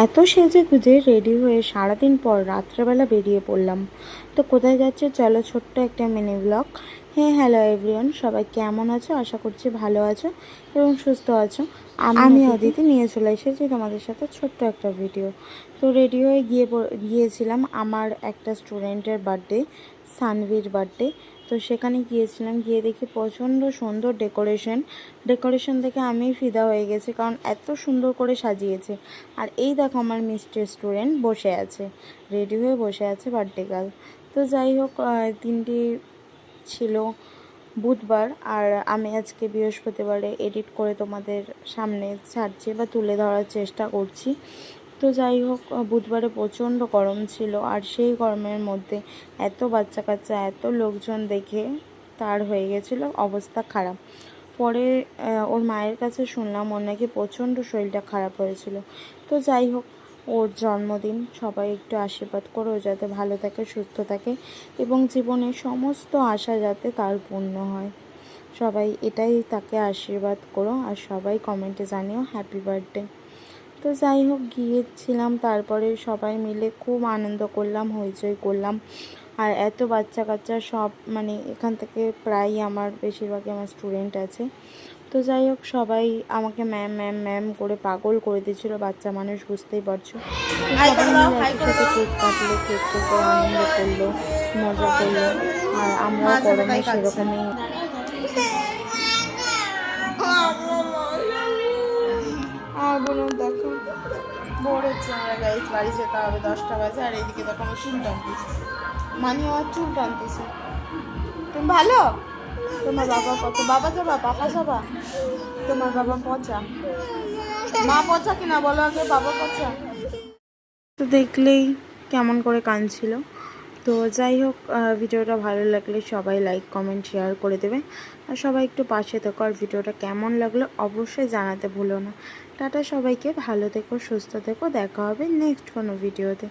এত সেজেগুজে রেডি হয়ে সারাদিন পর রাত্রেবেলা বেরিয়ে পড়লাম। তো কোথায় যাচ্ছে চলো, ছোট্ট একটা মিনি ব্লগ। হ্যালো এভরিওয়ান, সবাই কেমন আছো? আশা করছি ভালো আছো এবং সুস্থ আছো। আমি অদিতি নিয়ে চলে এসেছি তোমাদের সাথে ছোট্ট একটা ভিডিও। তো রেডি হয়ে গিয়েছিলাম আমার একটা স্টুডেন্টের বার্থডে, সানভির বার্থডে। তো সেখানে গিয়েছিলাম, গিয়ে দেখি প্রচণ্ড সুন্দর ডেকোরেশন দেখে আমি ফিদা হয়ে গেছি, কারণ এত সুন্দর করে সাজিয়েছে। আর এই দেখো আমার মিষ্টি স্টুডেন্ট বসে আছে, রেডি হয়ে বসে আছে বার্থডে গার্ল। তো যাই হোক, দিনটি ছিল বুধবার, আর আমি আজকে বৃহস্পতিবারে এডিট করে তোমাদের সামনে ছাড়ছি বা তুলে ধরার চেষ্টা করছি। তো যাই হোক, বুধবারে প্রচণ্ড গরম ছিল, আর সেই গরমের মধ্যে এত বাচ্চা কাচ্চা এত লোকজন দেখে তার হয়ে গেছিলো অবস্থা খারাপ। পরে ওর মায়ের কাছে শুনলাম ওর নাকি প্রচণ্ড শরীরটা খারাপ হয়েছিল। তো যাই হোক, ওর জন্মদিন, সবাই একটু আশীর্বাদ করো যাতে ভালো থাকে, সুস্থ থাকে এবং জীবনে সমস্ত আশা যাতে তার পূর্ণ হয়। সবাই এটাই তাকে আশীর্বাদ করো, আর সবাই কমেন্টে জানিও হ্যাপি বার্থডে। তো যাই হোক, গিয়েছিলাম, তারপরে সবাই মিলে খুব আনন্দ করলাম, হইচই করলাম। আর এত বাচ্চা কাচ্চা সব, মানে এখান থেকে প্রায় আমার বেশিরভাগই আমার স্টুডেন্ট আছে। তো যাই হোক, সবাই আমাকে ম্যাম ম্যাম ম্যাম করে পাগল করে দিয়েছিল, বাচ্চা মানুষ বুঝতেই পারছো। সবাই মিলে একই সাথে কেক কাটলো, কেক কেটে আনন্দ করলো, মজা করলো। আর আমরাও গরমে সেরকমই দেখো বোর হচ্ছে। আমরা বাড়ি যেতে হবে 10টা বাজে, আর এইদিকে দেখো আমার চুল টানতেছে, মানি আমার চুল টানতেছে। তুমি ভালো? তোমার বাবা কত? বাবা যাবা? পাপা যাবা? তোমার বাবা পচা, মা পচা কিনা বলো আগে, বাবা পচা। তো দেখলেই কেমন করে কাঁদছিল। তো যাই হোক, ভিডিওটা ভালো লাগলে সবাই লাইক কমেন্ট শেয়ার করে দেবে, আর সবাই একটু পাশে থেকো। আর ভিডিওটা কেমন লাগলো অবশ্যই জানাতে ভুলো না। টাটা সবাইকে, ভালো থেকো, সুস্থ থেকো, দেখা হবে নেক্সট কোনো ভিডিওতে।